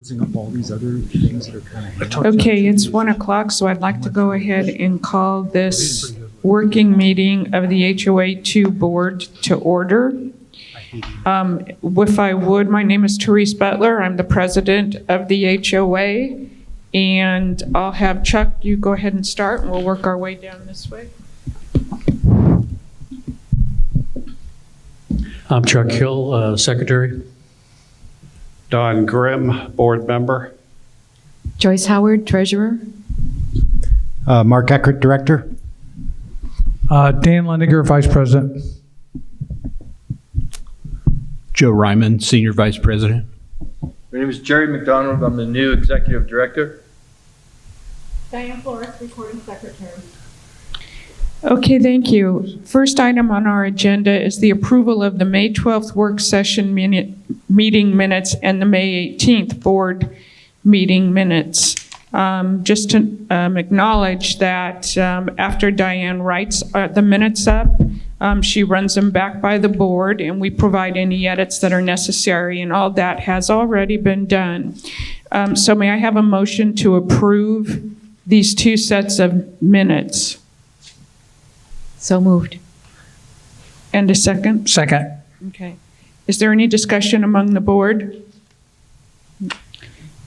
Up all these other things that are kind of Okay, it's 1 o'clock, so I'd like to go ahead and call this working meeting of the HOA2 Board to order. If I would, my name is Therese Butler. I'm the president of the HOA, and I'll have Chuck, you go ahead and start, and we'll work our way down this way. I'm Chuck Hill, secretary. Don Grimm, board member. Joyce Howard, treasurer. Mark Eckert, director. Dan Lendiger, vice president. Joe Ryman, senior vice president. My name is Jerry McDonald. I'm the new executive director. Diane Flores, recording secretary. Okay, thank you. First item on our agenda is the approval of the May 12th work session meeting minutes and the May 18th board meeting minutes. Just to acknowledge that after Diane writes the minutes up, she runs them back by the board and we provide any edits that are necessary, and all that has already been done. So may I have a motion to approve these two sets of minutes? So moved. And a second? Second. Okay. Is there any discussion among the board?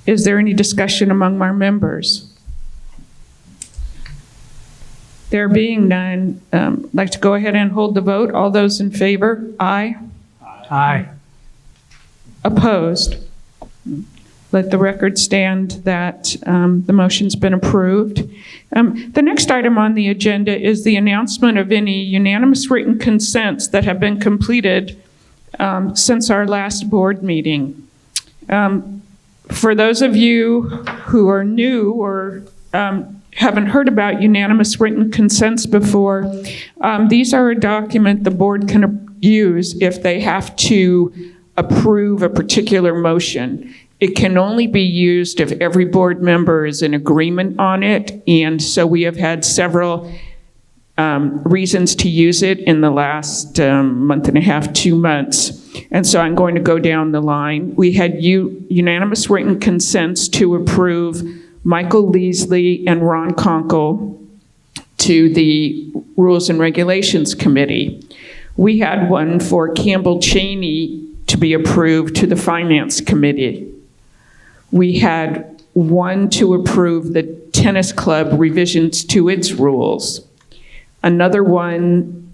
Is there any discussion among our members? There being none, I'd like to go ahead and hold the vote. All those in favor? Aye. Aye. Opposed? Let the record stand that the motion's been approved. The next item on the agenda is the announcement of any unanimous written consents that have been completed since our last board meeting. For those of you who are new or haven't heard about unanimous written consents before, these are a document the board can use if they have to approve a particular motion. It can only be used if every board member is in agreement on it, and so we have had several reasons to use it in the last month and a half, 2 months. And so I'm going to go down the line. We had unanimous written consents to approve Michael Leasley and Ron Conkle to the Rules and Regulations Committee. We had one for Campbell Cheney to be approved to the Finance Committee. We had one to approve the tennis club revisions to its rules. Another one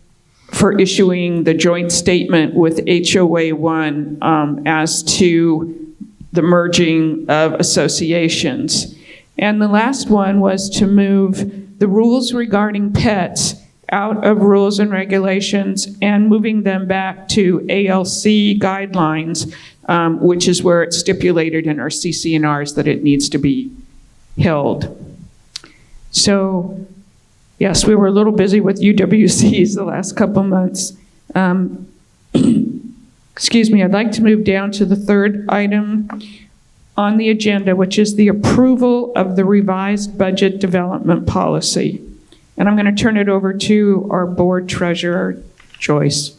for issuing the joint statement with HOA1 as to the merging of associations. And the last one was to move the rules regarding pets out of rules and regulations and moving them back to ALC guidelines, which is where it's stipulated in our CC&Rs that it needs to be held. So, yes, we were a little busy with UWCs the last couple months. Excuse me, I'd like to move down to the third item on the agenda, which is the approval of the revised budget development policy. And I'm going to turn it over to our board treasurer, Joyce.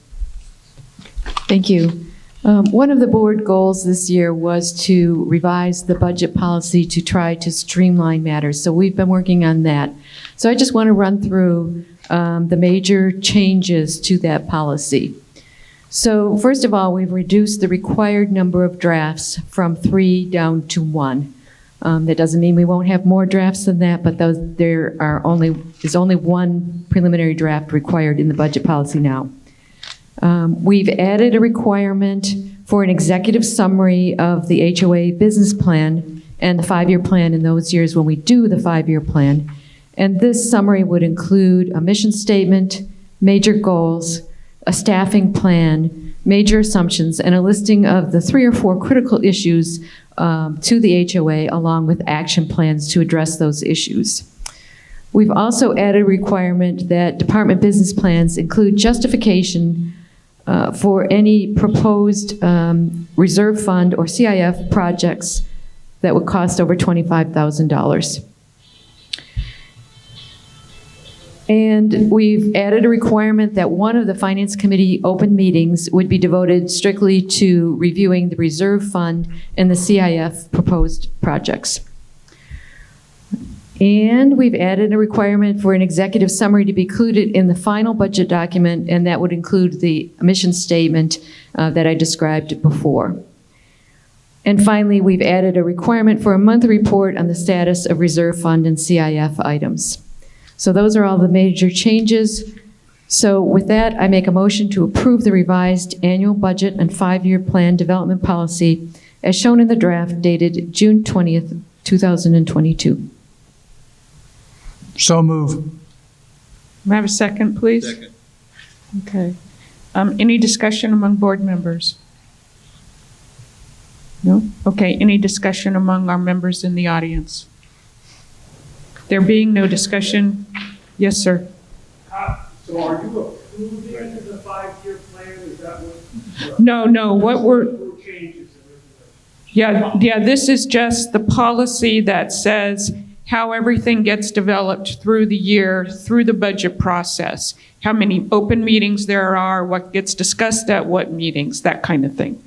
Thank you. One of the board goals this year was to revise the budget policy to try to streamline matters. So we've been working on that. So I just want to run through the major changes to that policy. So first of all, we've reduced the required number of drafts from 3 down to 1. That doesn't mean we won't have more drafts than that, but there's only one preliminary draft required in the budget policy now. We've added a requirement for an executive summary of the HOA business plan and the 5-year plan in those years when we do the 5-year plan. And this summary would include a mission statement, major goals, a staffing plan, major assumptions, and a listing of the 3 or 4 critical issues to the HOA, along with action plans to address those issues. We've also added a requirement that department business plans include justification for any proposed reserve fund or CIF projects that would cost over $25,000. And we've added a requirement that one of the Finance Committee open meetings would be devoted strictly to reviewing the reserve fund and the CIF proposed projects. And we've added a requirement for an executive summary to be included in the final budget document, and that would include the mission statement that I described before. And finally, we've added a requirement for a monthly report on the status of reserve fund and CIF items. So those are all the major changes. So with that, I make a motion to approve the revised annual budget and 5-year plan development policy as shown in the draft dated June 20th, 2022. So move. May I have a second, please? Second. Okay. Any discussion among board members? No? Okay, any discussion among our members in the audience? There being no discussion, yes, sir. So are you approving the 5-year plan? Is that what? No, what we're, Changes. yeah, this is just the policy that says how everything gets developed through the year, through the budget process, how many open meetings there are, what gets discussed at what meetings, that kind of thing.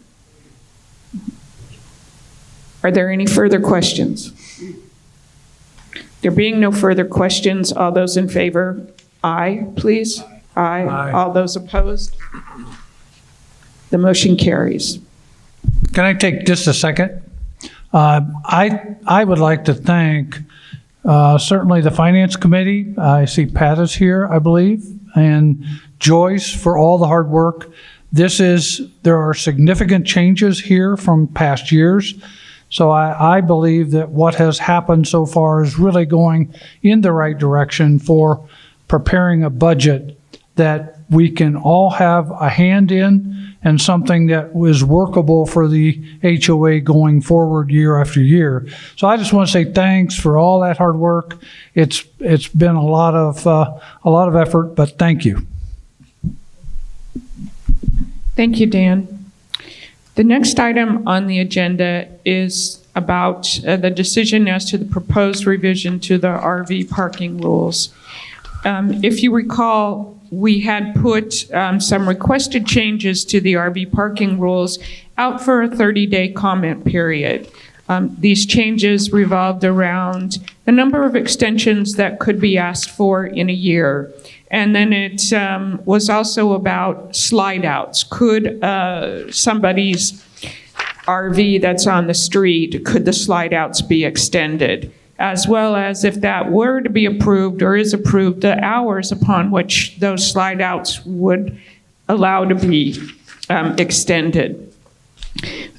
Are there any further questions? There being no further questions, all those in favor, aye, please. Aye. Aye. All those opposed? The motion carries. Can I take just a second? I would like to thank certainly the Finance Committee. I see Pat is here, I believe, and Joyce for all the hard work. There are significant changes here from past years. So I believe that what has happened so far is really going in the right direction for preparing a budget that we can all have a hand in and something that was workable for the HOA going forward year after year. So I just want to say thanks for all that hard work. It's been a lot of effort, but thank you. Thank you, Dan. The next item on the agenda is about the decision as to the proposed revision to the RV parking rules. If you recall, we had put some requested changes to the RV parking rules out for a 30-day comment period. These changes revolved around the number of extensions that could be asked for in a year. And then it was also about slide outs. Could somebody's RV that's on the street, could the slide outs be extended? As well as if that were to be approved or is approved, the hours upon which those slide outs would allow to be extended.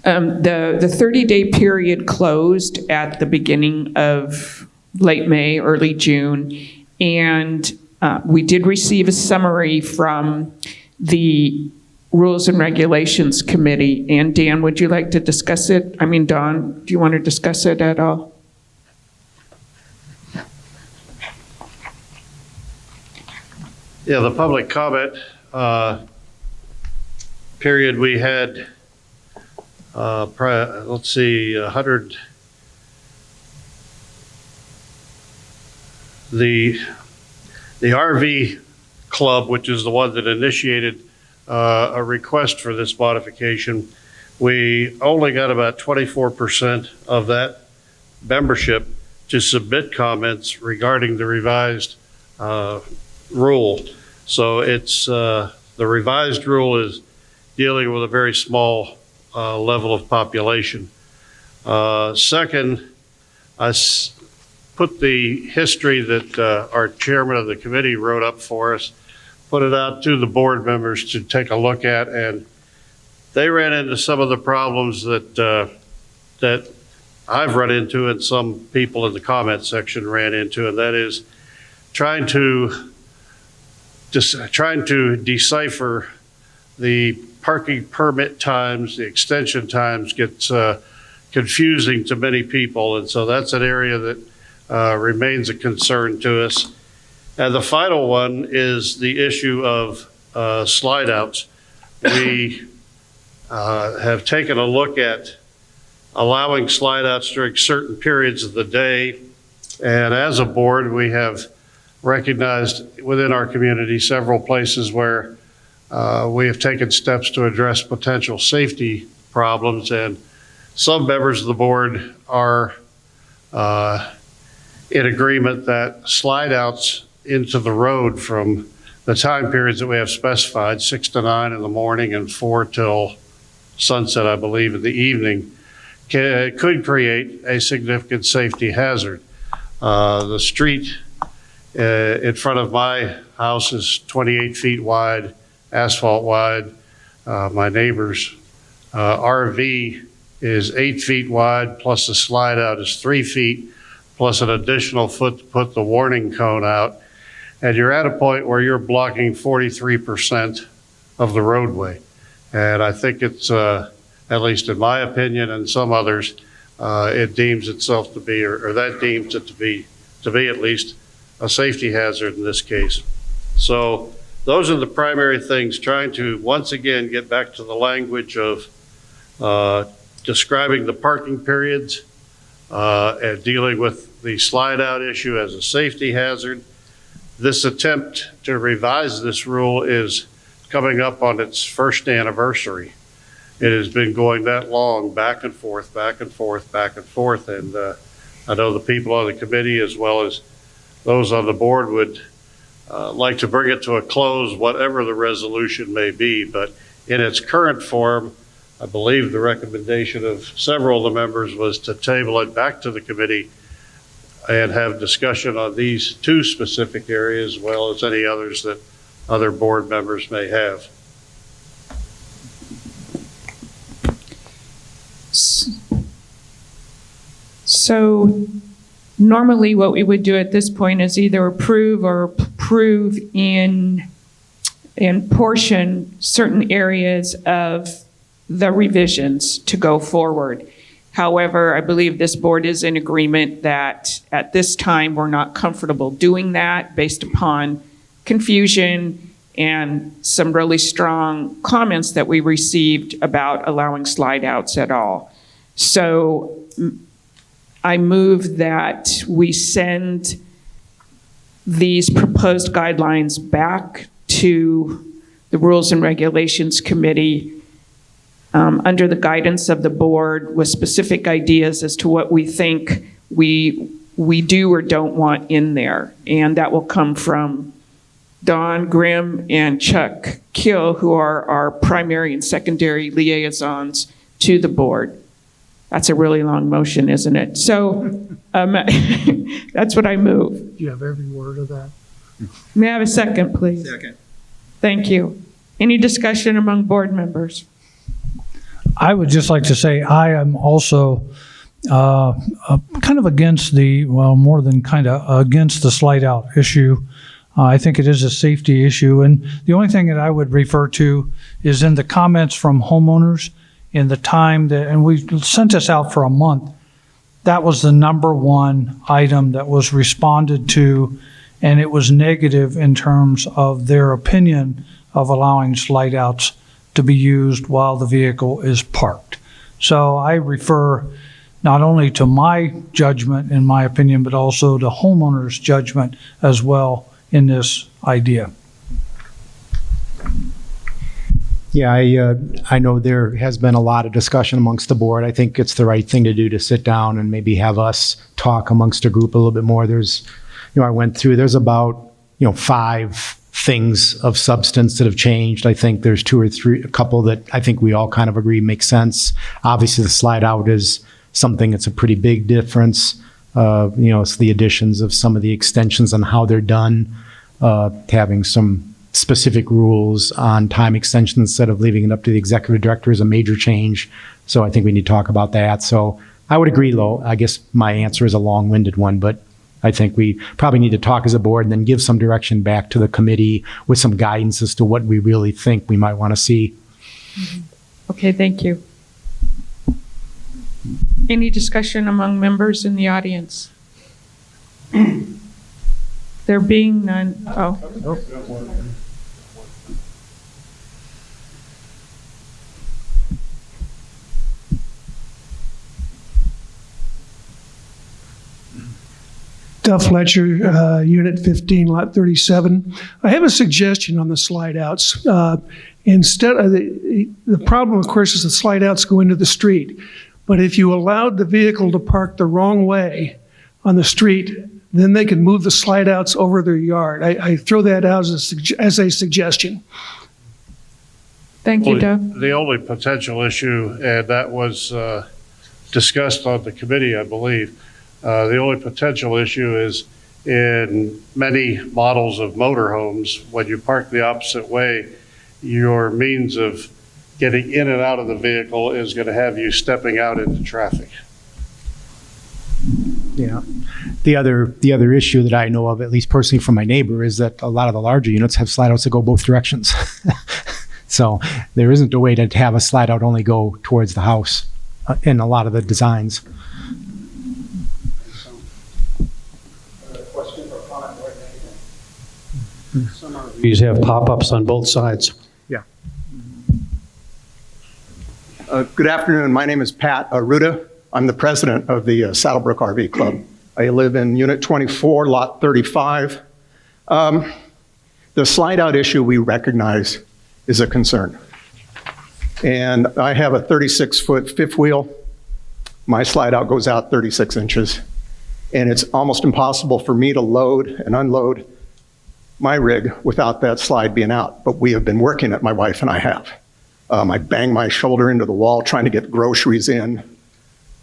The 30-day period closed at the beginning of late May, early June, and we did receive a summary from the Rules and Regulations Committee. And Dan, would you like to discuss it? I mean, Don, do you want to discuss it at all? Yeah, the public comment period, we had, let's see, 100. The RV Club, which is the one that initiated a request for this modification, we only got about 24% of that membership to submit comments regarding the revised rule. So it's the revised rule is dealing with a very small level of population. Second, I put the history that our chairman of the committee wrote up for us, put it out to the board members to take a look at, and they ran into some of the problems that that I've run into and some people in the comment section ran into, and that is trying to decipher the parking permit times, the extension times gets confusing to many people, and so that's an area that remains a concern to us. And the final one is the issue of slide outs. We have taken a look at allowing slide outs during certain periods of the day, and as a board we have recognized within our community several places where we have taken steps to address potential safety problems, and some members of the board are in agreement that slide outs into the road from the time periods that we have specified, 6 to 9 in the morning and 4 till sunset, I believe, in the evening, could create a significant safety hazard. The street in front of my house is 28 feet wide, asphalt wide. My neighbor's RV is 8 feet wide, plus the slide out is 3 feet, plus an additional foot to put the warning cone out. And you're at a point where you're blocking 43% of the roadway. And I think it's, at least in my opinion and some others, it deems itself to be, or that deems it to be at least a safety hazard in this case. So those are the primary things, trying to once again get back to the language of describing the parking periods and dealing with the slide out issue as a safety hazard. This attempt to revise this rule is coming up on its first anniversary. It has been going that long, back and forth, back and forth, back and forth. And I know the people on the committee, as well as those on the board, would like to bring it to a close, whatever the resolution may be. But in its current form, I believe the recommendation of several of the members was to table it back to the committee and have discussion on these two specific areas, as well as any others that other board members may have. So normally what we would do at this point is either approve or approve in portion certain areas of the revisions to go forward. However, I believe this board is in agreement that at this time we're not comfortable doing that based upon confusion and some really strong comments that we received about allowing slide outs at all. So I move that we send these proposed guidelines back to the Rules and Regulations Committee under the guidance of the board with specific ideas as to what we think we do or don't want in there. And that will come from Don Grimm and Chuck Kill, who are our primary and secondary liaisons to the board. That's a really long motion, isn't it? So that's what I move. Do you have every word of that? May I have a second, please? Second. Thank you. Any discussion among board members? I would just like to say I am also kind of against more than kind of against the slide out issue. I think it is a safety issue. And the only thing that I would refer to is in the comments from homeowners in the time that, and we sent this out for a month, that was the number one item that was responded to, and it was negative in terms of their opinion of allowing slide outs to be used while the vehicle is parked. So I refer not only to my judgment, in my opinion, but also to homeowners' judgment as well in this idea. Yeah, I know there has been a lot of discussion amongst the board. I think it's the right thing to do to sit down and maybe have us talk amongst a group a little bit more. There's, I went through, there's about, 5 things of substance that have changed. I think there's 2 or 3, a couple that I think we all kind of agree make sense. Obviously, the slide out is something that's a pretty big difference. It's the additions of some of the extensions on how they're done, having some specific rules on time extension instead of leaving it up to the executive director is a major change. So I think we need to talk about that. So I would agree, though. I guess my answer is a long-winded one, but I think we probably need to talk as a board and then give some direction back to the committee with some guidance as to what we really think we might want to see. Mm-hmm. Okay, thank you. Any discussion among members in the audience? There being none. Oh. Duff Fletcher, Unit 15, Lot 37. I have a suggestion on the slide outs. Instead of the problem, of course, is the slide outs go into the street. But if you allowed the vehicle to park the wrong way on the street, then they could move the slide outs over their yard. I throw that out as a suggestion. Thank you, Doug. The only potential issue, and that was discussed on the committee, I believe, the only potential issue is in many models of motorhomes, when you park the opposite way, your means of getting in and out of the vehicle is going to have you stepping out into traffic. Yeah. The other issue that I know of, at least personally from my neighbor, is that a lot of the larger units have slide outs that go both directions. So there isn't a way to have a slide out only go towards the house in a lot of the designs. These have pop-ups on both sides. Good afternoon. My name is Pat Aruda. I'm the president of the SaddleBrooke RV Club. I live in Unit 24, Lot 35. The slide out issue we recognize is a concern. And I have a 36-foot fifth wheel. My slide out goes out 36 inches. And it's almost impossible for me to load and unload my rig without that slide being out. But we have been working it, my wife and I have. I bang my shoulder into the wall trying to get groceries in.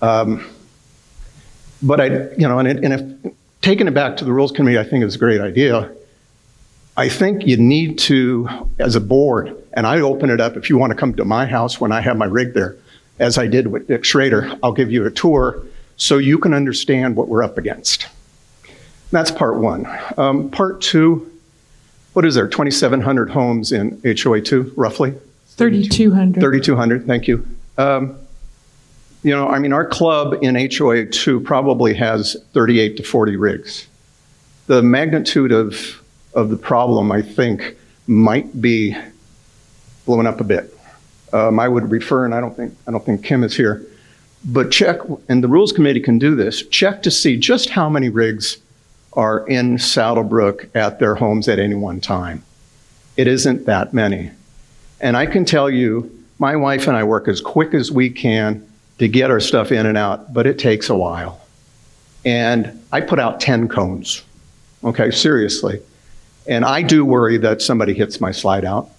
But if taking it back to the Rules Committee, I think is a great idea. I think you need to, as a board, and I open it up if you want to come to my house when I have my rig there, as I did with Dick Schrader, I'll give you a tour so you can understand what we're up against. That's part one. Part two, what is there, 2,700 homes in HOA2, roughly? 3,200. 3,200, thank you. Our club in HOA2 probably has 38 to 40 rigs. The magnitude of the problem, I think, might be blowing up a bit. I would refer, and I don't think Kim is here, but check, and the Rules Committee can do this, check to see just how many rigs are in SaddleBrooke at their homes at any one time. It isn't that many. And I can tell you, my wife and I work as quick as we can to get our stuff in and out, but it takes a while. And I put out 10 cones, okay, seriously. And I do worry that somebody hits my slide out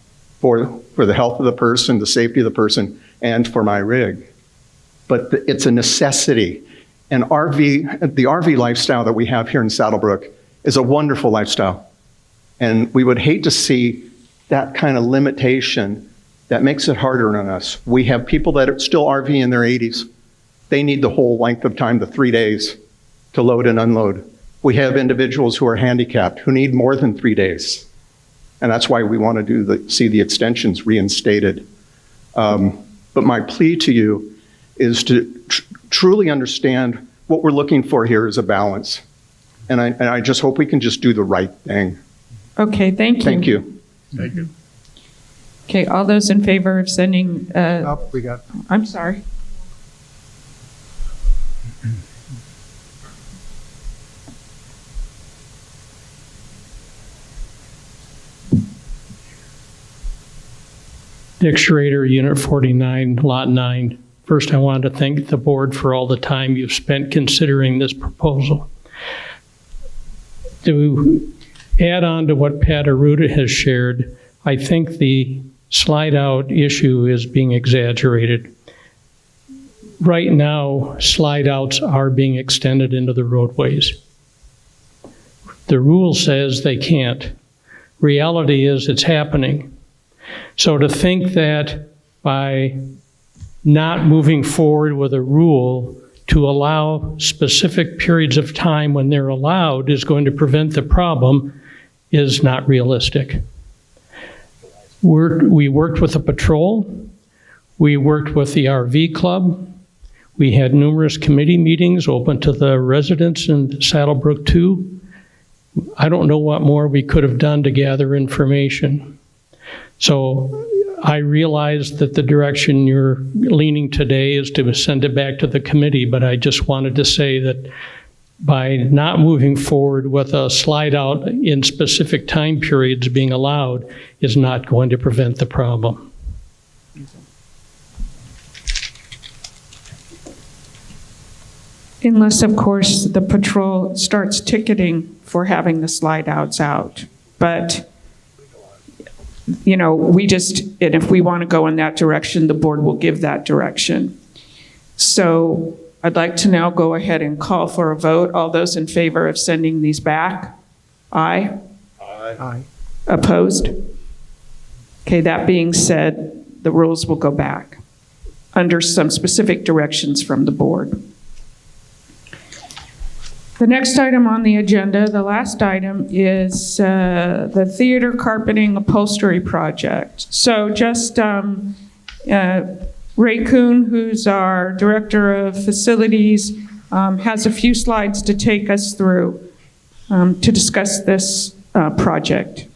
for the health of the person, the safety of the person, and for my rig. But it's a necessity. And the RV lifestyle that we have here in SaddleBrooke is a wonderful lifestyle. And we would hate to see that kind of limitation that makes it harder on us. We have people that are still RV in their 80s. They need the whole length of time, the 3 days, to load and unload. We have individuals who are handicapped who need more than 3 days. And that's why we want to see the extensions reinstated. But my plea to you is to truly understand what we're looking for here is a balance. And I just hope we can just do the right thing. Okay, thank you. Thank you. Thank you. Okay, all those in favor of sending, I'm sorry. Dick Schrader, Unit 49, Lot 9. First, I wanted to thank the board for all the time you've spent considering this proposal. To add on to what Pat Aruda has shared, I think the slide out issue is being exaggerated. Right now, slide outs are being extended into the roadways. The rule says they can't. Reality is it's happening. So to think that by not moving forward with a rule to allow specific periods of time when they're allowed is going to prevent the problem is not realistic. We worked with the patrol. We worked with the RV club. We had numerous committee meetings open to the residents in SaddleBrooke too. I don't know what more we could have done to gather information. So I realize that the direction you're leaning today is to send it back to the committee, but I just wanted to say that by not moving forward with a slide out in specific time periods being allowed is not going to prevent the problem. Unless, of course, the patrol starts ticketing for having the slide outs out. But, you know, and if we want to go in that direction, the board will give that direction. So I'd like to now go ahead and call for a vote. All those in favor of sending these back? Aye? Aye. Opposed? Okay, that being said, the rules will go back under some specific directions from the board. The next item on the agenda, the last item, is the theater carpeting upholstery project. So just Ray Kuhn, who's our Director of Facilities, has a few slides to take us through to discuss this project.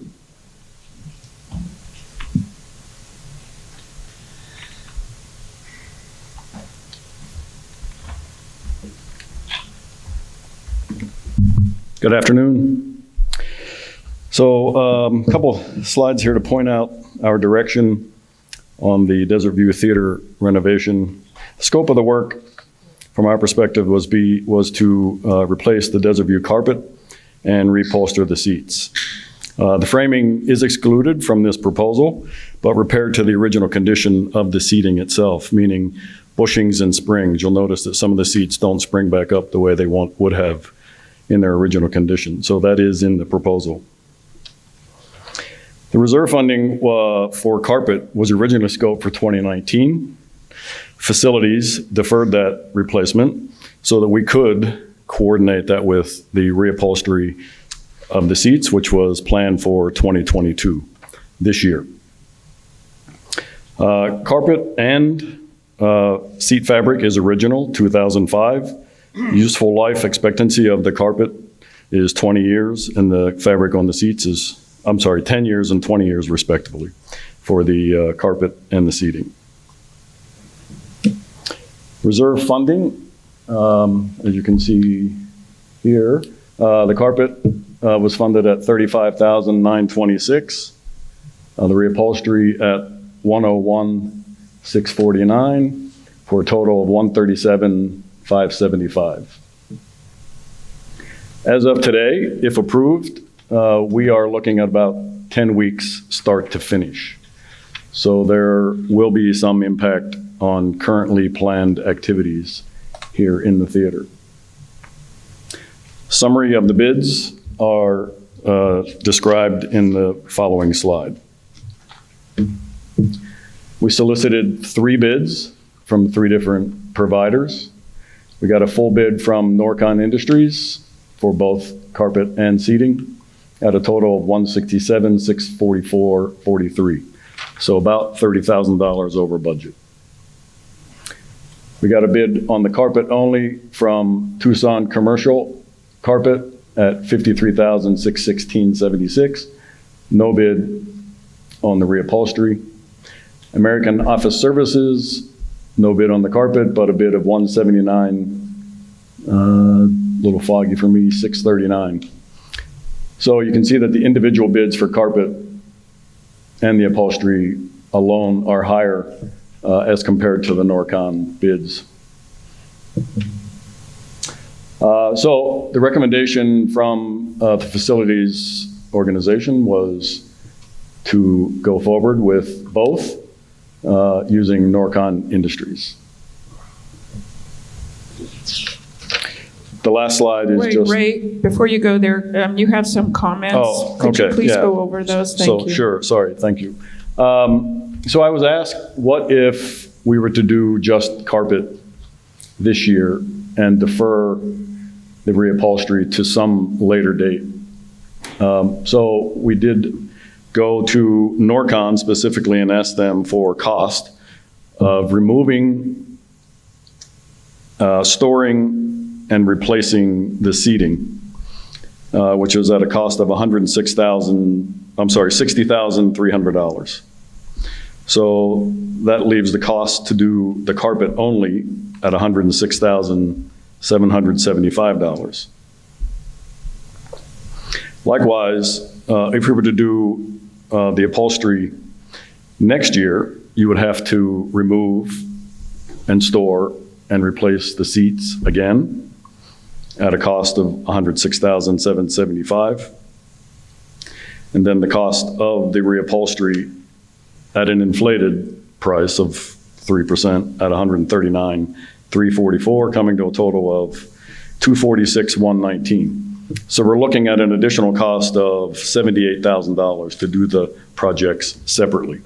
Good afternoon. So a couple slides here to point out our direction on the DesertView Theater renovation. The scope of the work from our perspective was to replace the DesertView carpet and reupholster the seats. The framing is excluded from this proposal, but repaired to the original condition of the seating itself, meaning bushings and springs. You'll notice that some of the seats don't spring back up the way they would have in their original condition. So that is in the proposal. The reserve funding for carpet was originally scoped for 2019. Facilities deferred that replacement so that we could coordinate that with the reupholstery of the seats, which was planned for 2022, this year. Carpet and seat fabric is original, 2005. Useful life expectancy of the carpet is 20 years, and the fabric on the seats is, 10 years and 20 years respectively for the carpet and the seating. Reserve funding, as you can see here, the carpet was funded at $35,926, the reupholstery at $101,649 for a total of $137,575. As of today, if approved, we are looking at about 10 weeks start to finish. So there will be some impact on currently planned activities here in the theater. Summary of the bids are described in the following slide. We solicited 3 bids from 3 different providers. We got a full bid from Norcon Industries for both carpet and seating at a total of $167,644.43. So about $30,000 over budget. We got a bid on the carpet only from Tucson Commercial Carpet at $53,616.76. No bid on the reupholstery. American Office Services, no bid on the carpet, but a bid of $179, a little foggy for me, $639. So you can see that the individual bids for carpet and the upholstery alone are higher as compared to the Norcon bids. So the recommendation from the facilities organization was to go forward with both using Norcon Industries. The last slide is just... Wait, Ray, before you go there, you have some comments. Oh, okay. Could you please go over those? Thank you. Sure, sorry, thank you. So I was asked, what if we were to do just carpet this year and defer the reupholstery to some later date? So we did go to Norcon specifically and ask them for cost of removing, storing, and replacing the seating, which was at a cost of $60,300. So that leaves the cost to do the carpet only at $106,775. Likewise, if we were to do the upholstery next year, you would have to remove and store and replace the seats again at a cost of $106,775. And then the cost of the reupholstery at an inflated price of 3% at $139,344, coming to a total of $246,119. So we're looking at an additional cost of $78,000 to do the projects separately,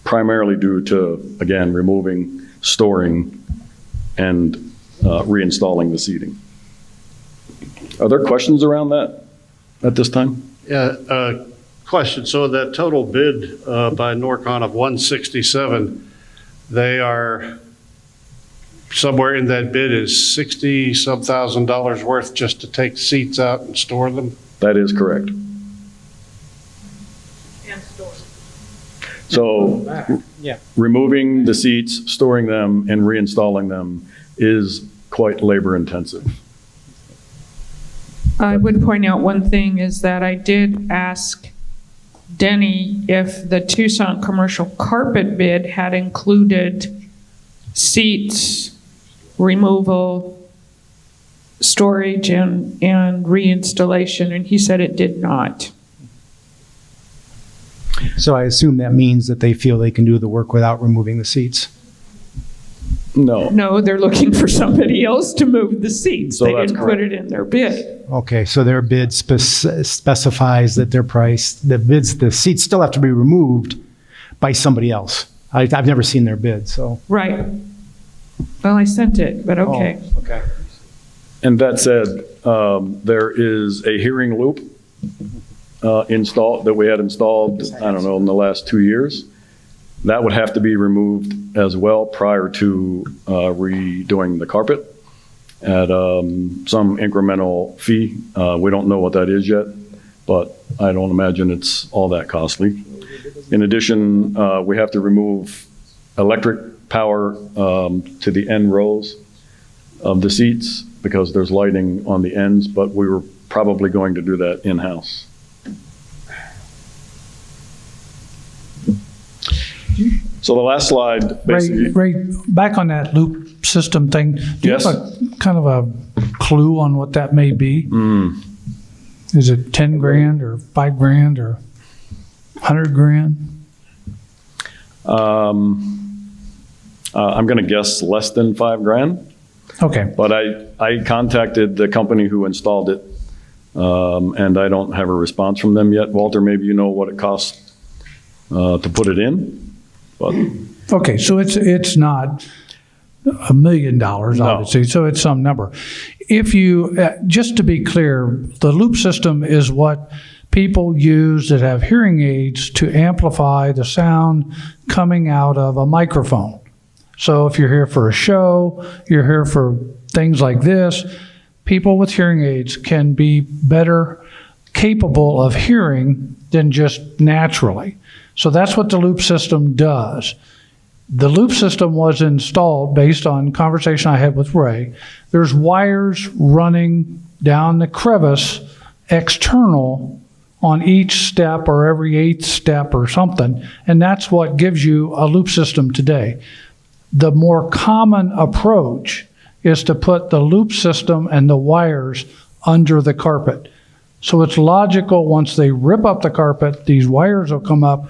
primarily due to, again, removing, storing, and reinstalling the seating. Are there questions around that at this time? Yeah, question. So that total bid by Norcon of 167, they are somewhere in that bid is $60-some thousand worth just to take seats out and store them? That is correct. And store. So removing the seats, storing them, and reinstalling them is quite labor intensive. I would point out one thing is that I did ask Denny if the Tucson commercial carpet bid had included seats, removal, storage, and reinstallation, and he said it did not. So I assume that means that they feel they can do the work without removing the seats? No. No, they're looking for somebody else to move the seats. So they that's didn't put it in their bid. Okay, so their bid specifies that their price, the seats still have to be removed by somebody else. I've never seen their bid, so. Right. Well, I sent it, but okay. Oh, okay. And that said, there is a hearing loop that we had installed, I don't know, in the last 2 years. That would have to be removed as well prior to redoing the carpet at some incremental fee. We don't know what that is yet, but I don't imagine it's all that costly. In addition, we have to remove electric power to the end rows of the seats because there's lighting on the ends, but we were probably going to do that in-house. So the last slide, basically. Ray, back on that loop system thing, do you have a kind of a clue on what that may be? Is it 10 grand or 5 grand or 100 grand? I'm going to guess less than 5 grand. Okay. But I contacted the company who installed it, and I don't have a response from them yet. Walter, maybe you know what it costs to put it in? But okay, so it's not $1 million, obviously, so it's some number. If you, just to be clear, the loop system is what people use that have hearing aids to amplify the sound coming out of a microphone. So if you're here for a show, you're here for things like this, people with hearing aids can be better capable of hearing than just naturally. So that's what the loop system does. The loop system was installed based on conversation I had with Ray. There's wires running down the crevice external on each step or every 8th step or something, and that's what gives you a loop system today. The more common approach is to put the loop system and the wires under the carpet. So it's logical once they rip up the carpet, these wires will come up.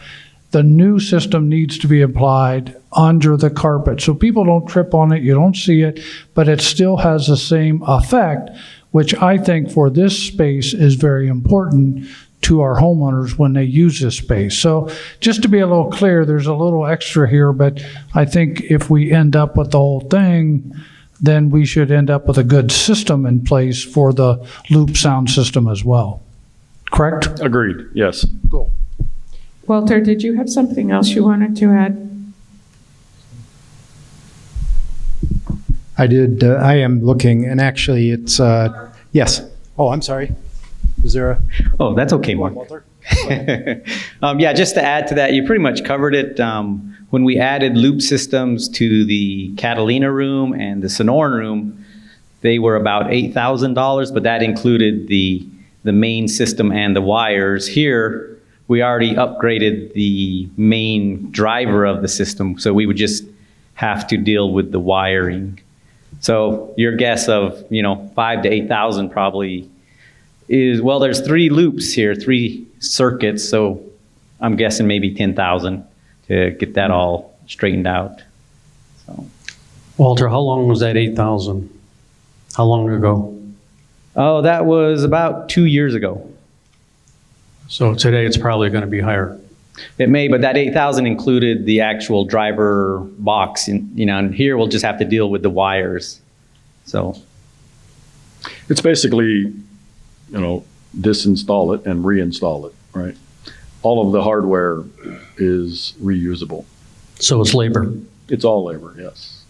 The new system needs to be applied under the carpet. So people don't trip on it, you don't see it, but it still has the same effect, which I think for this space is very important to our homeowners when they use this space. So just to be a little clear, there's a little extra here, but I think if we end up with the whole thing, then we should end up with a good system in place for the loop sound system as well. Correct? Agreed, yes. Cool. Walter, did you have something else you wanted to add? I did. I am looking, and actually it's, yes. Oh, I'm sorry. Is there a? Oh, that's okay, Mark. Walter? Yeah, just to add to that, you pretty much covered it. When we added loop systems to the Catalina room and the Sonoran room, they were about $8,000, but that included the the main system and the wires. Here, we already upgraded the main driver of the system, so we would just have to deal with the wiring. So your guess of, 5,000 to 8,000 probably is, well, there's 3 loops here, 3 circuits, so I'm guessing maybe 10,000 to get that all straightened out. So. Walter, how long was that 8,000? How long ago? Oh, that was about 2 years ago. So today it's probably going to be higher. It may, but that 8,000 included the actual driver box, and here we'll just have to deal with the wires. So It's basically, disinstall it and reinstall it, right? All of the hardware is reusable. So it's labor. It's all labor, yes.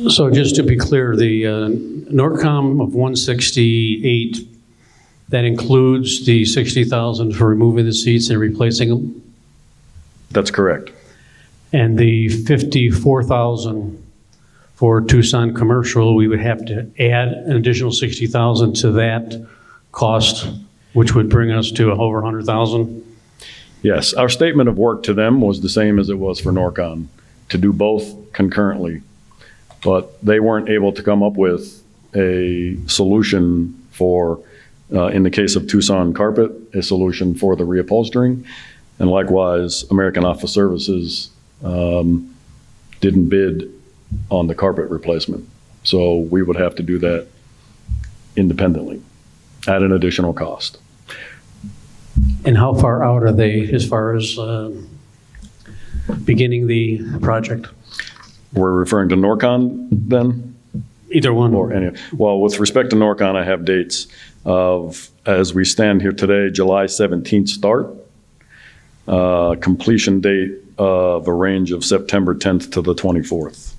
So just to be clear, the Norcom of 168, that includes the 60,000 for removing the seats and replacing them? That's correct. And the 54,000 for Tucson Commercial, we would have to add an additional 60,000 to that cost, which would bring us to over 100,000? Yes, our statement of work to them was the same as it was for Norcon, to do both concurrently. But they weren't able to come up with a solution for, in the case of Tucson Carpet, a solution for the reupholstering. And likewise, American Office Services didn't bid on the carpet replacement. So we would have to do that independently at an additional cost. And how far out are they as far as beginning the project? We're referring to Norcon then? Either one. Or any. Well, with respect to Norcon, I have dates of, as we stand here today, July 17th start, completion date of a range of September 10th to the 24th.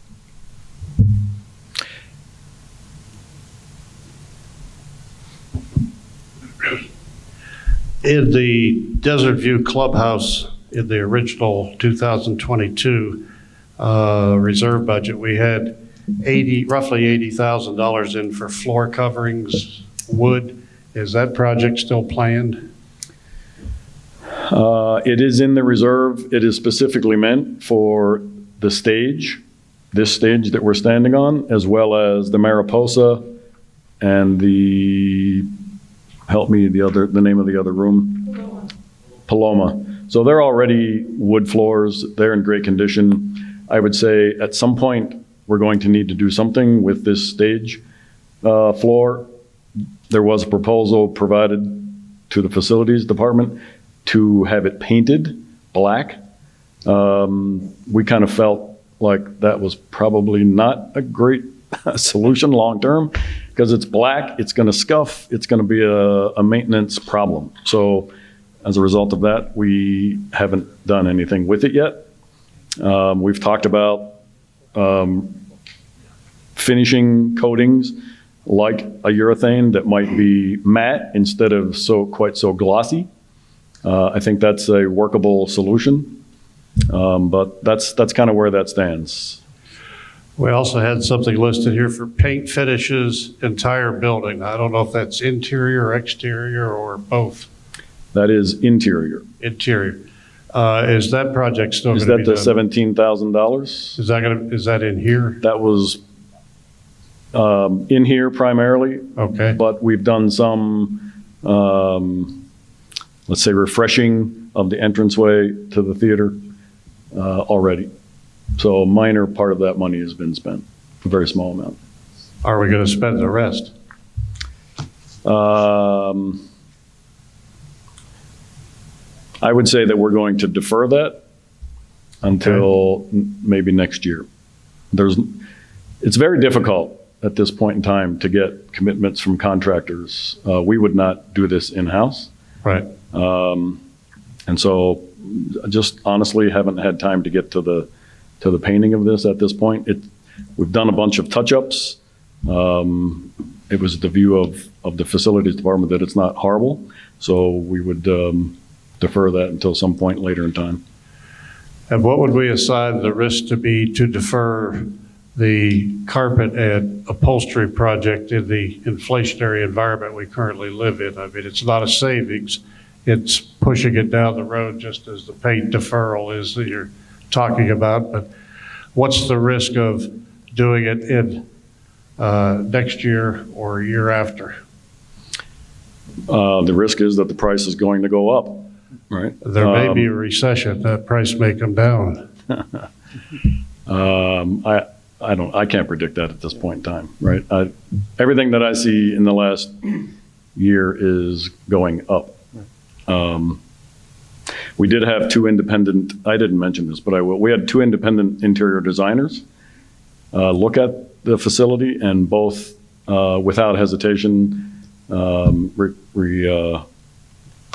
In the DesertView Clubhouse, in the original 2022 reserve budget, we had roughly $80,000 in for floor coverings, wood. Is that project still planned? It is in the reserve. It is specifically meant for the stage, this stage that we're standing on, as well as the Mariposa and the, help me, the name of the other room? Paloma. So they're already wood floors. They're in great condition. I would say at some point, we're going to need to do something with this stage floor. There was a proposal provided to the facilities department to have it painted black. We kind of felt like that was probably not a great solution long-term, because it's black, it's gonna scuff, it's gonna be a maintenance problem. So as a result of that, we haven't done anything with it yet. We've talked about finishing coatings like a urethane that might be matte instead of quite so glossy. I think that's a workable solution, but that's kind of where that stands. We also had something listed here for paint finishes, entire building. I don't know if that's interior or exterior or both. That is interior. Interior. Is that project still going to be done? Is that the $17,000? Is that in here? That was in here primarily. Okay. But we've done some, let's say, refreshing of the entranceway to the theater already. So a minor part of that money has been spent, a very small amount. Are we going to spend the rest? I would say that we're going to defer that until maybe next year. It's very difficult at this point in time to get commitments from contractors. We would not do this in-house. Right. And so just honestly haven't had time to get to the painting of this at this point. We've done a bunch of touch-ups. It was the view of the facilities department that it's not horrible. So we would defer that until some point later in time. And what would we assign the risk to be to defer the carpet and upholstery project in the inflationary environment we currently live in. I mean, it's not a savings. It's pushing it down the road just as the paint deferral is that you're talking about. But what's the risk of doing it in next year or year after? The risk is that the price is going to go up, right? There may be a recession. That price may come down. I can't predict that at this point in time, right? Everything that I see in the last year is going up. We did have two independent, I didn't mention this, but I will. We had two independent interior designers look at the facility, and both, without hesitation,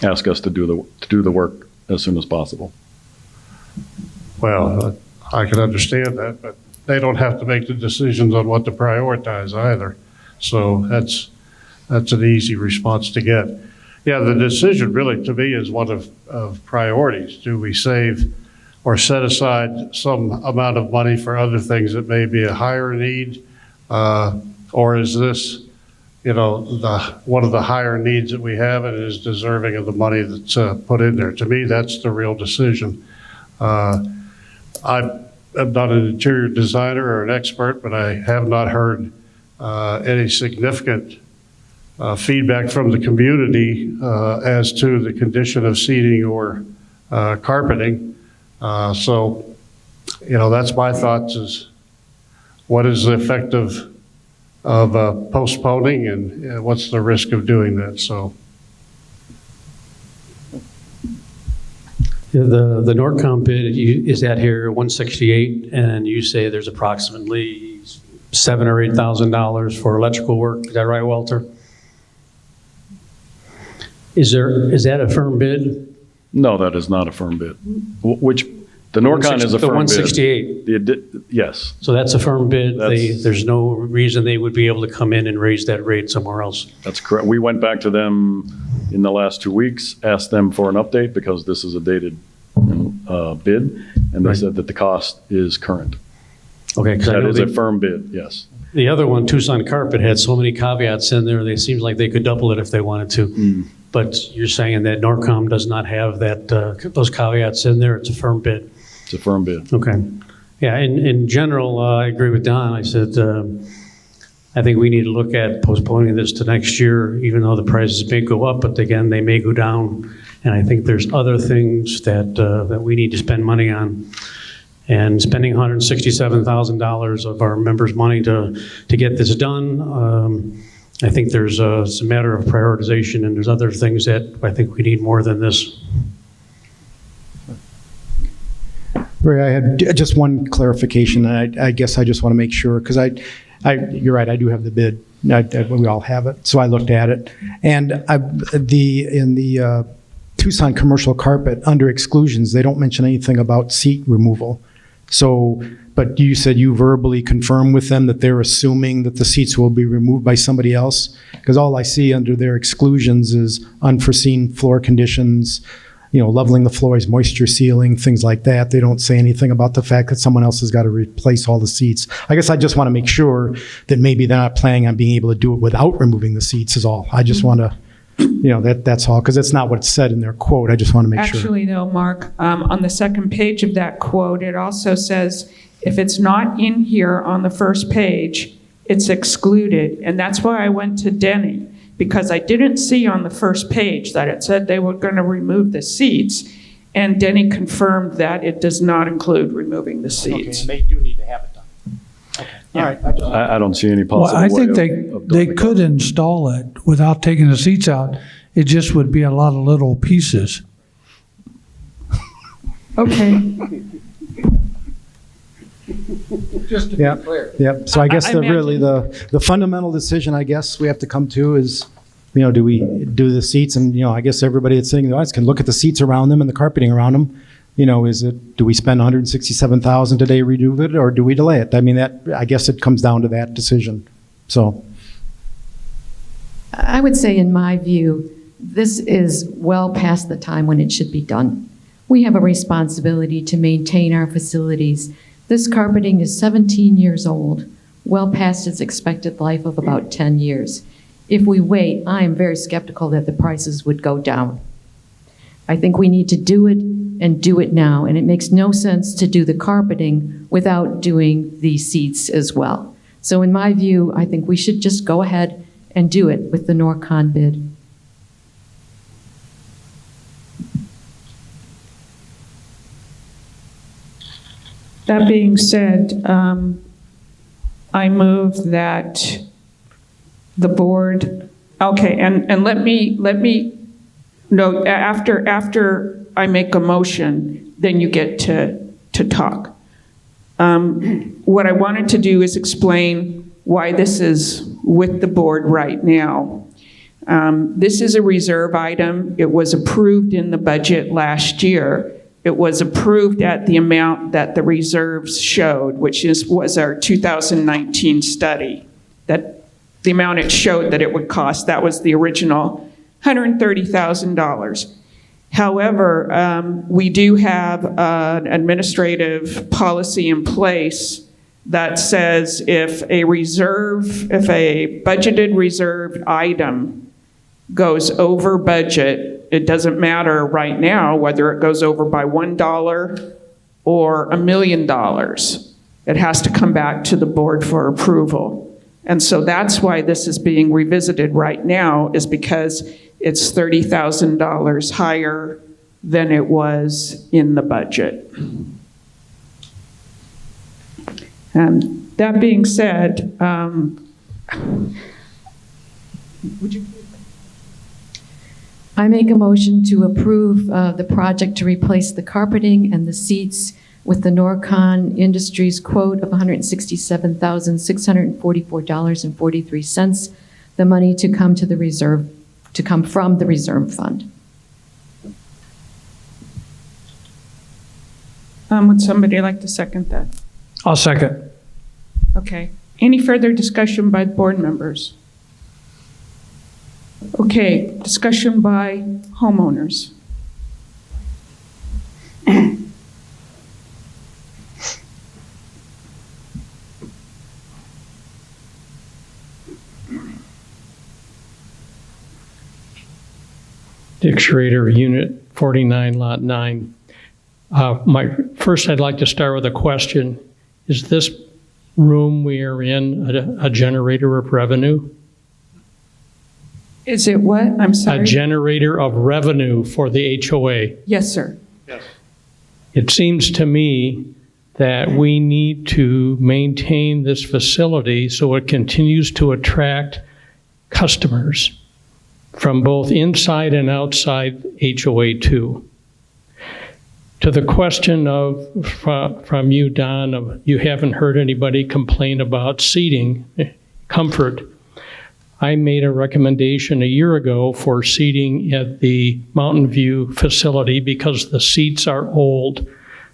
ask us to do the work as soon as possible. Well, I can understand that, but they don't have to make the decisions on what to prioritize either. So that's an easy response to get. Yeah, the decision really to me is one of priorities. Do we save or set aside some amount of money for other things that may be a higher need? Or is this, one of the higher needs that we have and is deserving of the money that's put in there? To me, that's the real decision. I'm not an interior designer or an expert, but I have not heard any significant feedback from the community as to the condition of seating or carpeting. So, that's my thoughts is what is the effect of postponing and what's the risk of doing that? So. The Norcom bid is at here 168, and you say there's approximately $7,000 or $8,000 for electrical work. Is that right, Walter? Is that a firm bid? No, that is not a firm bid. Which the Norcon is a firm bid. The 168. Yes. So that's a firm bid. There's no reason they would be able to come in and raise that rate somewhere else. That's correct. We went back to them in the last 2 weeks, asked them for an update because this is a dated bid, and they said that the cost is current. Okay, because that is a firm bid. Yes. The other one, Tucson Carpet, had so many caveats in there. They seemed like they could double it if they wanted to. But you're saying that Norcom does not have that those caveats in there. It's a firm bid. It's a firm bid. Okay. Yeah. In general, I agree with Don. I said I think we need to look at postponing this to next year, even though the prices may go up. But again, they may go down. And I think there's other things that we need to spend money on. And spending $167,000 of our members' money to get this done, I think it's a matter of prioritization, and there's other things that I think we need more than this. Ray, I had just one clarification, and I guess I just want to make sure, because you're right, I do have the bid. We all have it, so I looked at it. And in the Tucson commercial carpet, under exclusions, they don't mention anything about seat removal. So, but you said you verbally confirmed with them that they're assuming that the seats will be removed by somebody else? Because all I see under their exclusions is unforeseen floor conditions, leveling the floors, moisture sealing, things like that. They don't say anything about the fact that someone else has got to replace all the seats. I guess I just want to make sure that maybe they're not planning on being able to do it without removing the seats is all. I just want to, that's all, because it's not what's said in their quote. I just want to make sure. Actually, though, Mark, on the second page of that quote, it also says, if it's not in here on the first page, it's excluded. And that's why I went to Denny, because I didn't see on the first page that it said they were going to remove the seats. And Denny confirmed that it does not include removing the seats. Okay, and they do need to have it done. Okay. Yeah. All right. I don't see any possible I way think they could install it without taking the seats out. It just would be a lot of little pieces. Okay. Just to be clear. Yep. So I guess the fundamental decision I guess we have to come to is, do we do the seats? And, I guess everybody that's sitting in the audience can look at the seats around them and the carpeting around them. Do we spend $167,000 today, redo it, or do we delay it? I mean, I guess it comes down to that decision. So. I would say, in my view, this is well past the time when it should be done. We have a responsibility to maintain our facilities. This carpeting is 17 years old, well past its expected life of about 10 years. If we wait, I am very skeptical that the prices would go down. I think we need to do it and do it now, and it makes no sense to do the carpeting without doing the seats as well. So in my view, I think we should just go ahead and do it with the Norcon bid. That being said, I move that the board, okay, and let me note, after I make a motion, then you get to talk. What I wanted to do is explain why this is with the board right now. This is a reserve item. It was approved in the budget last year. It was approved at the amount that the reserves showed, which was our 2019 study. That the amount it showed that it would cost, that was the original $130,000. However, we do have an administrative policy in place that says if a budgeted reserved item goes over budget, it doesn't matter right now whether it goes over by $1 or $1 million. It has to come back to the board for approval. And so that's why this is being revisited right now, is because it's $30,000 higher than it was in the budget. And that being said, would you? I make a motion to approve the project to replace the carpeting and the seats with the Norcon Industries quote of $167,644.43. The money to come from the reserve fund. Would somebody like to second that? I'll second. Okay. Any further discussion by board members? Okay, discussion by homeowners. Dick Schrader, Unit 49, Lot 9. First, I'd like to start with a question. Is this room we are in a generator of revenue? Is it what? I'm sorry. A generator of revenue for the HOA. Yes, sir. Yes. It seems to me that we need to maintain this facility so it continues to attract customers from both inside and outside HOA 2. To the question from you, Don, you haven't heard anybody complain about seating, comfort. I made a recommendation a year ago for seating at the Mountain View facility because the seats are old.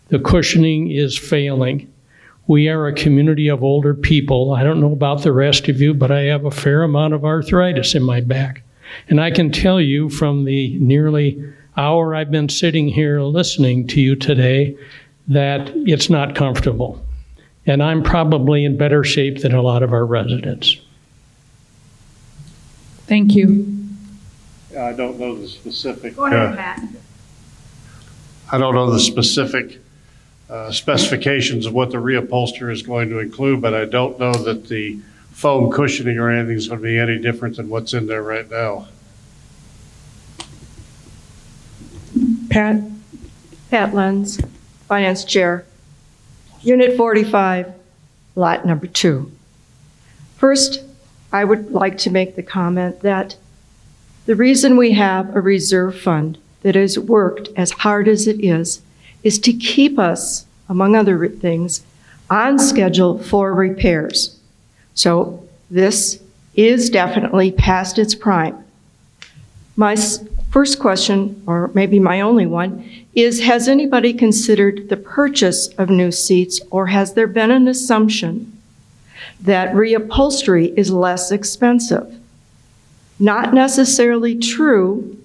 The cushioning is failing. We are a community of older people. I don't know about the rest of you, but I have a fair amount of arthritis in my back. And I can tell you from the nearly hour I've been sitting here listening to you today that it's not comfortable. And I'm probably in better shape than a lot of our residents. Thank you. I don't know the specific. Go ahead, Matt. I don't know the specific specifications of what the reupholster is going to include, but I don't know that the foam cushioning or anything is going to be any different than what's in there right now. Pat? Pat Lenz, Finance Chair. Unit 45, Lot number 2. First, I would like to make the comment that the reason we have a reserve fund that has worked as hard as it is to keep us, among other things, on schedule for repairs. So this is definitely past its prime. My first question, or maybe my only one, is has anybody considered the purchase of new seats, or has there been an assumption that reupholstery is less expensive? Not necessarily true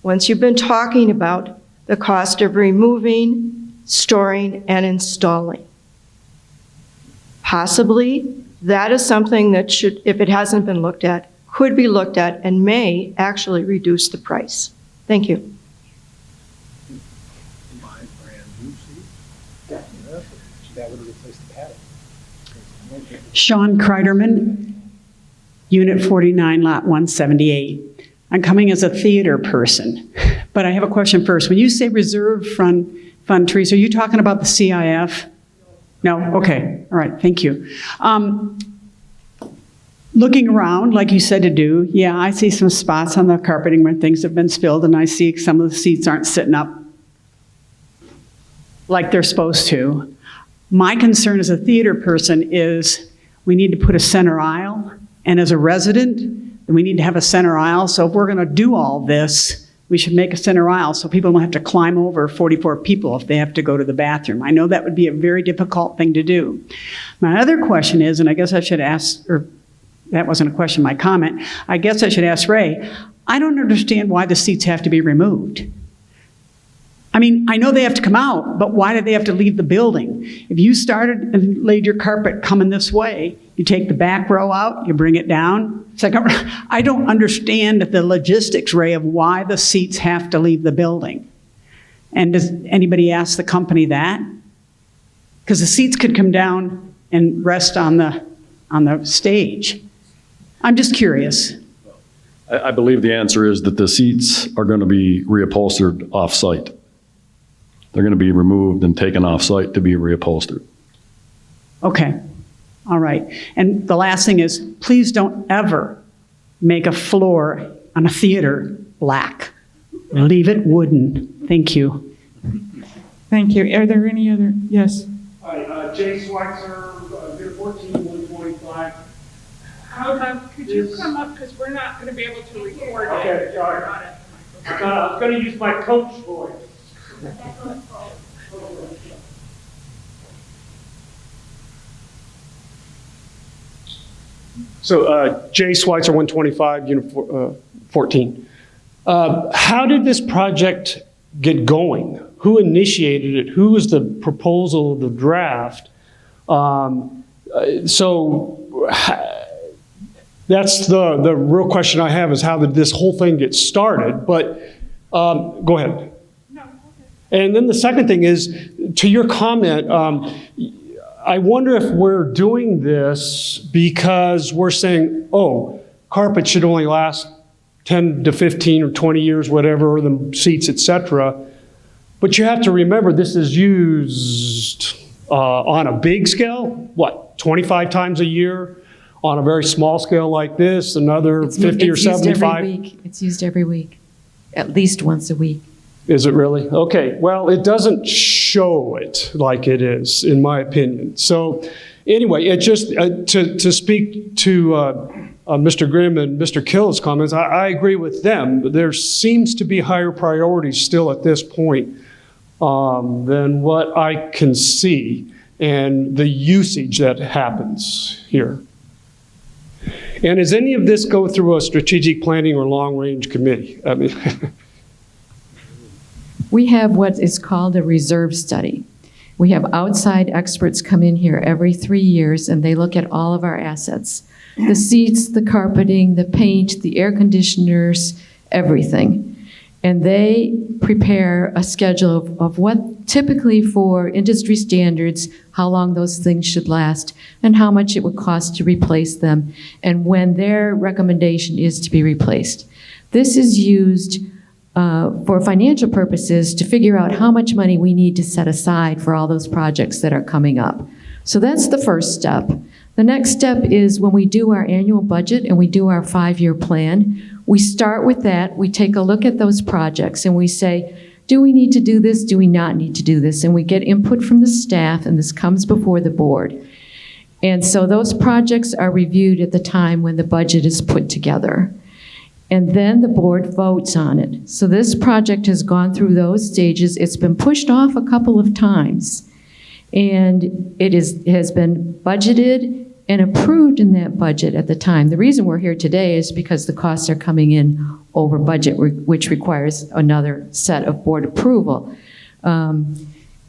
once you've been talking about the cost of removing, storing, and installing. Possibly, that is something that should, if it hasn't been looked at, could be looked at and may actually reduce the price. Thank you. That would replace the paddock. Sean Kreiderman, Unit 49, Lot 178. I'm coming as a theater person, but I have a question first. When you say reserve fund, Teresa, are you talking about the CIF? No? Okay. All right. Thank you. Looking around, like you said to do, yeah, I see some spots on the carpeting where things have been spilled, and I see some of the seats aren't sitting up like they're supposed to. My concern as a theater person is we need to put a center aisle, and as a resident, we need to have a center aisle. So if we're going to do all this, we should make a center aisle so people don't have to climb over 44 people if they have to go to the bathroom. I know that would be a very difficult thing to do. My other question is, and I guess I should ask, or that wasn't a question, my comment, I guess I should ask Ray, I don't understand why the seats have to be removed. I mean, I know they have to come out, but why do they have to leave the building? If you started and laid your carpet coming this way, you take the back row out, you bring it down, second row. I don't understand the logistics, Ray, of why the seats have to leave the building. And does anybody ask the company that? Because the seats could come down and rest on the stage. I'm just curious. I believe the answer is that the seats are going to be reupholstered off-site. They're going to be removed and taken off-site to be reupholstered. Okay. All right. And the last thing is, please don't ever make a floor on a theater black. Leave it wooden. Thank you. Thank you. Are there any other? Yes. Hi, Jay Schweitzer, Unit 14, 125. Could you come up, because we're not going to be able to record it. Okay, all right. I was going to use my coach voice. So, Jay Schweitzer, 125, Unit 14. How did this project get going? Who initiated it? Who was the proposal of the draft? That's the real question I have, is how did this whole thing get started? But go ahead. No, okay. And then the second thing is, to your comment, I wonder if we're doing this because we're saying, oh, carpet should only last 10 to 15 or 20 years, whatever, the seats, etc. But you have to remember, this is used on a big scale, what, 25 times a year? On a very small scale like this, another 50 or 75? It's used every week, at least once a week. Is it really? Okay, well, it doesn't show it like it is, in my opinion. So anyway, it just, to speak to Mr. Grimm and Mr. Kill's comments, I agree with them. There seems to be higher priorities still at this point than what I can see, and the usage that happens here. And does any of this go through a strategic planning or long-range committee? I mean, we have what is called a reserve study. We have outside experts come in here every 3 years, and they look at all of our assets. The seats, the carpeting, the paint, the air conditioners, everything. And they prepare a schedule of what typically for industry standards, how long those things should last, and how much it would cost to replace them, and when their recommendation is to be replaced. This is used for financial purposes to figure out how much money we need to set aside for all those projects that are coming up. So that's the first step. The next step is when we do our annual budget and we do our 5-year plan, we start with that, we take a look at those projects and we say, do we need to do this? Do we not need to do this? And we get input from the staff, and this comes before the board. And so those projects are reviewed at the time when the budget is put together. And then the board votes on it. So this project has gone through those stages. It's been pushed off a couple of times. And it has been budgeted and approved in that budget at the time. The reason we're here today is because the costs are coming in over budget, which requires another set of board approval.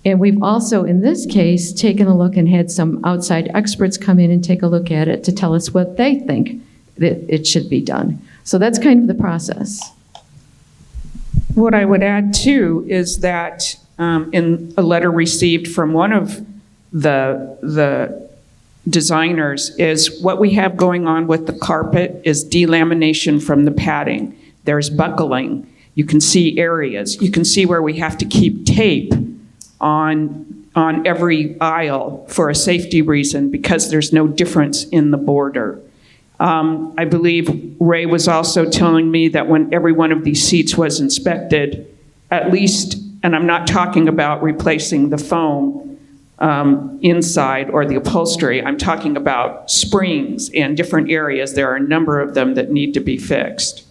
And we've also, in this case, taken a look and had some outside experts come in and take a look at it to tell us what they think that it should be done. So that's kind of the process. What I would add too is that in a letter received from one of the designers is what we have going on with the carpet is delamination from the padding. There's buckling. You can see areas. You can see where we have to keep tape on every aisle for a safety reason because there's no difference in the border. I believe Ray was also telling me that when every one of these seats was inspected, at least, and I'm not talking about replacing the foam inside or the upholstery, I'm talking about springs and different areas. There are a number of them that need to be fixed.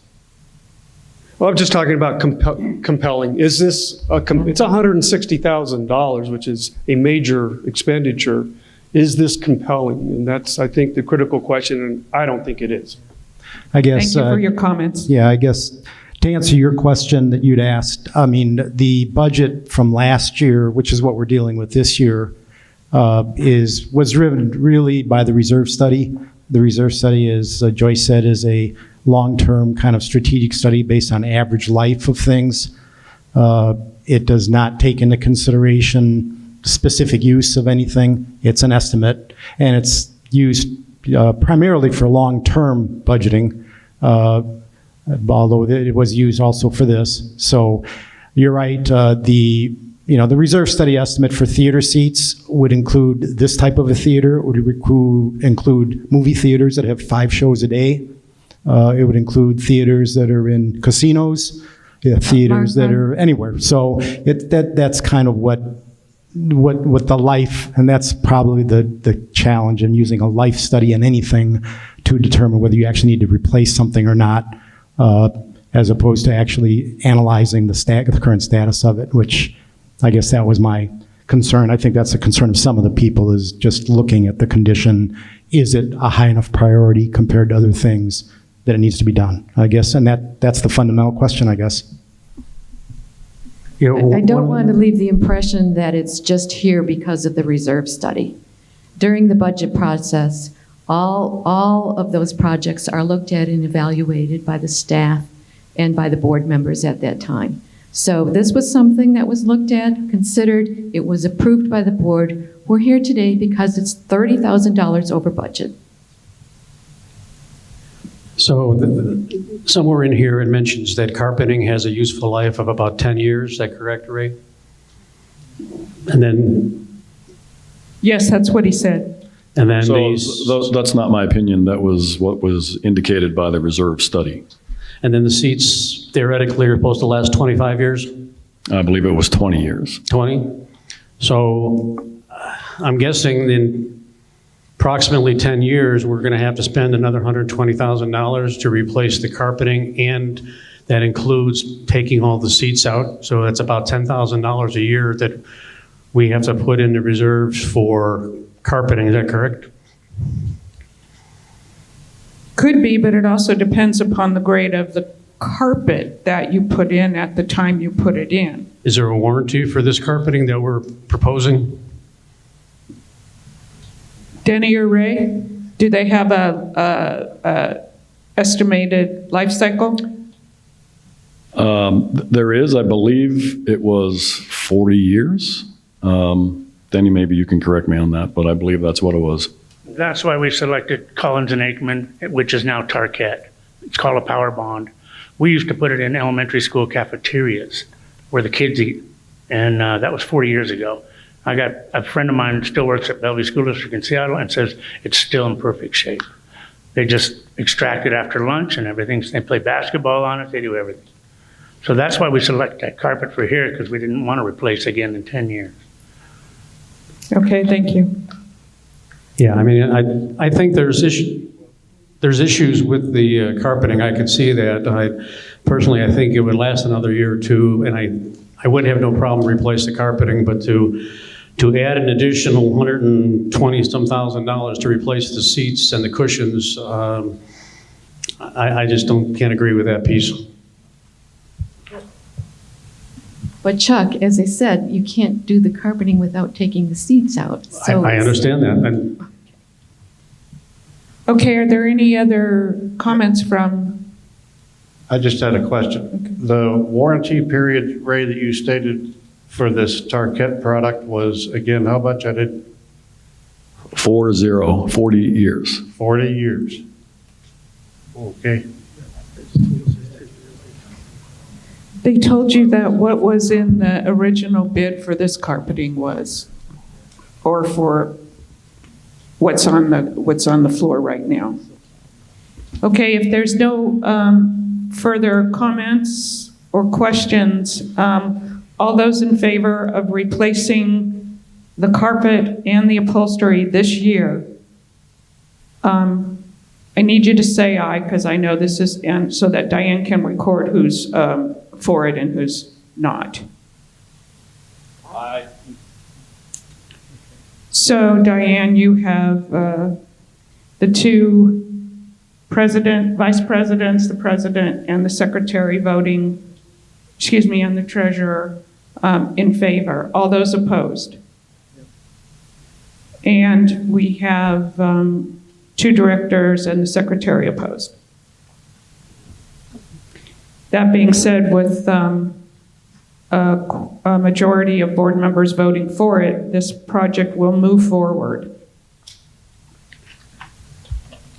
Well, I'm just talking about compelling. Is this, it's $160,000, which is a major expenditure. Is this compelling? And that's, I think, the critical question, and I don't think it is. I guess. Thank you for your comments. Yeah, I guess to answer your question that you'd asked, I mean, the budget from last year, which is what we're dealing with this year, was driven really by the reserve study. The reserve study, as Joyce said, is a long-term kind of strategic study based on average life of things. It does not take into consideration specific use of anything. It's an estimate, and it's used primarily for long-term budgeting, although it was used also for this. So you're right. The reserve study estimate for theater seats would include this type of a theater. It would include movie theaters that have 5 shows a day. It would include theaters that are in casinos, theaters that are anywhere. So that's kind of what the life, and that's probably the challenge in using a life study in anything to determine whether you actually need to replace something or not, as opposed to actually analyzing the current status of it, which I guess that was my concern. I think that's a concern of some of the people, is just looking at the condition. Is it a high enough priority compared to other things that it needs to be done, I guess, and that's the fundamental question, I guess. I don't want to leave the impression that it's just here because of the reserve study. During the budget process, all of those projects are looked at and evaluated by the staff and by the board members at that time. So this was something that was looked at, considered, it was approved by the board. We're here today because it's $30,000 over budget. So somewhere in here it mentions that carpeting has a useful life of about 10 years. Is that correct, Ray? And then... Yes, that's what he said. And then that's not my opinion. That was what was indicated by the reserve study. And then the seats theoretically are supposed to last 25 years? I believe it was 20 years. 20? So I'm guessing in approximately 10 years, we're going to have to spend another $120,000 to replace the carpeting, and that includes taking all the seats out. So that's about $10,000 a year that we have to put in the reserves for carpeting. Is that correct? Could be, but it also depends upon the grade of the carpet that you put in at the time you put it in. Is there a warranty for this carpeting that we're proposing? Denny or Ray, do they have a estimated life cycle? There is, I believe it was 40 years. Denny, maybe you can correct me on that, but I believe that's what it was. That's why we selected Collins and Aikman, which is now Tarkett. It's called a power bond. We used to put it in elementary school cafeterias where the kids eat, and that was 40 years ago. I got a friend of mine who still works at Bellevue School District in Seattle and says it's still in perfect shape. They just extract it after lunch and everything. They play basketball on it. They do everything. So that's why we select that carpet for here, because we didn't want to replace again in 10 years. Okay, thank you. Yeah, I mean, I think there's issues with the carpeting. I could see that. Personally, I think it would last another year or two, and I would have no problem replace the carpeting, but to add an additional $120-some thousand to replace the seats and the cushions, I just can't agree with that piece. But Chuck, as I said, you can't do the carpeting without taking the seats out. So I understand that. And Okay, are there any other comments from? I just had a question. The warranty period, Ray, that you stated for this Tarkett product was, again, how much? I did 40 years. 40 years. Okay. They told you that what was in the original bid for this carpeting was, or for what's on the floor right now. Okay, if there's no further comments or questions, all those in favor of replacing the carpet and the upholstery this year, I need you to say aye, because I know this is, and so that Diane can record who's for it and who's not. Aye. So Diane, you have the two vice presidents, the president and the secretary voting, and the treasurer in favor. All those opposed? And we have two directors and the secretary opposed. That being said, with a majority of board members voting for it, this project will move forward.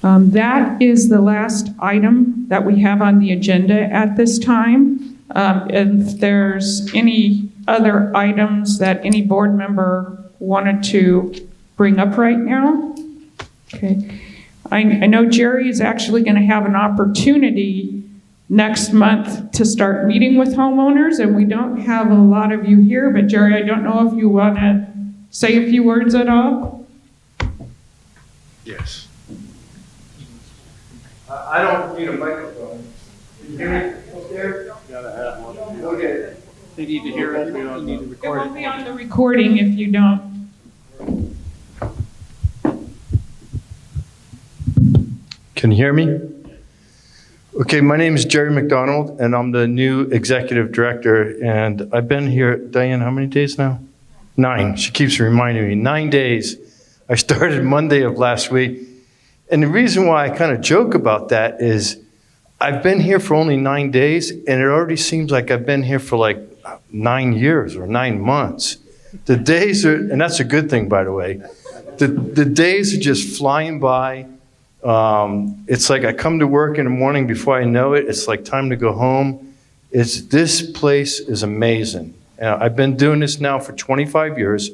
That is the last item that we have on the agenda at this time. If there's any other items that any board member wanted to bring up right now. Okay. I know Jerry is actually going to have an opportunity next month to start meeting with homeowners, and we don't have a lot of you here, but Jerry, I don't know if you want to say a few words at all? Yes. I don't need a microphone. Can you hear me up there? Gotta have one. Okay. they need to hear it. We don't need to It record won't be on the recording if you don't. Can you hear me? Okay, my name is Jerry McDonald, and I'm the new executive director, and I've been here, Diane, how many days now? 9. She keeps reminding me. 9 days. I started Monday of last week, and the reason why I kind of joke about that is I've been here for only 9 days, and it already seems like I've been here for like 9 years or 9 months. The days are, and that's a good thing, by the way, the days are just flying by. It's like I come to work in the morning, before I know it, it's like time to go home. This place is amazing. I've been doing this now for 25 years.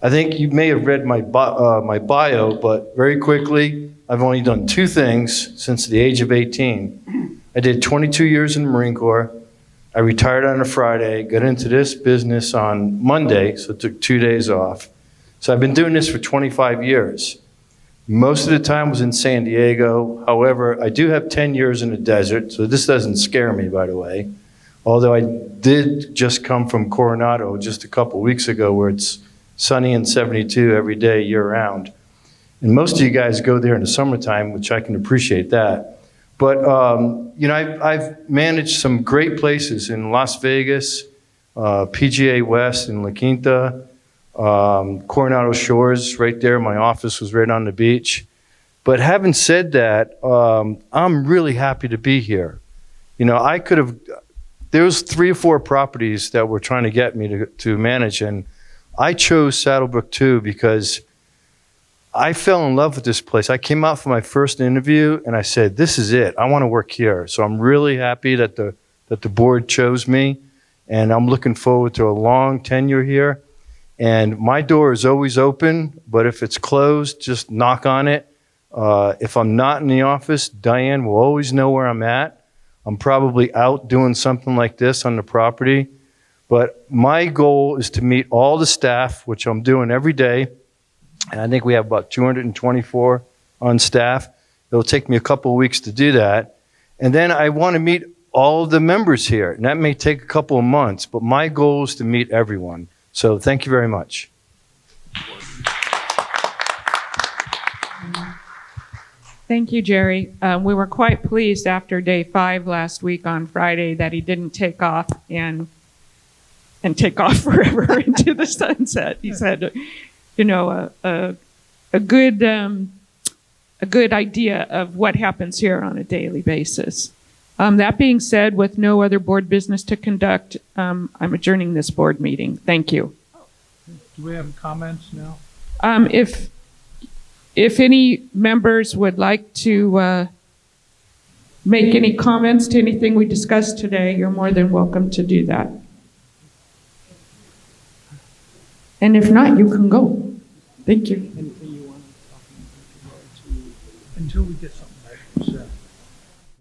I think you may have read my bio, but very quickly, I've only done 2 things since the age of 18. I did 22 years in the Marine Corps. I retired on a Friday, got into this business on Monday, so took 2 days off. So I've been doing this for 25 years. Most of the time was in San Diego. However, I do have 10 years in the desert, so this doesn't scare me, by the way. Although I did just come from Coronado just a couple weeks ago, where it's sunny and 72 every day, year-round. And most of you guys go there in the summertime, which I can appreciate that. But, you know, I've managed some great places in Las Vegas, PGA West in La Quinta, Coronado Shores, right there. My office was right on the beach. But having said that, I'm really happy to be here. You know, I could have, there was 3 or 4 properties that were trying to get me to manage, and I chose SaddleBrooke 2 because I fell in love with this place. I came out for my first interview and I said, this is it. I want to work here. So I'm really happy that the board chose me, and I'm looking forward to a long tenure here. And my door is always open, but if it's closed, just knock on it. If I'm not in the office, Diane will always know where I'm at. I'm probably out doing something like this on the property. But my goal is to meet all the staff, which I'm doing every day. And I think we have about 224 on staff. It'll take me a couple of weeks to do that. And then I want to meet all of the members here. And that may take a couple of months, but my goal is to meet everyone. So thank you very much. Thank you, Jerry. We were quite pleased after day 5 last week on Friday that he didn't take off and and take off forever into the sunset. He said, you know, a good idea of what happens here on a daily basis. That being said, with no other board business to conduct, I'm adjourning this board meeting. Thank you. Do we have comments now? If any members would like to make any comments to anything we discussed today, you're more than welcome to do that. And if not, you can go. Thank you. Until we get something back from Seth.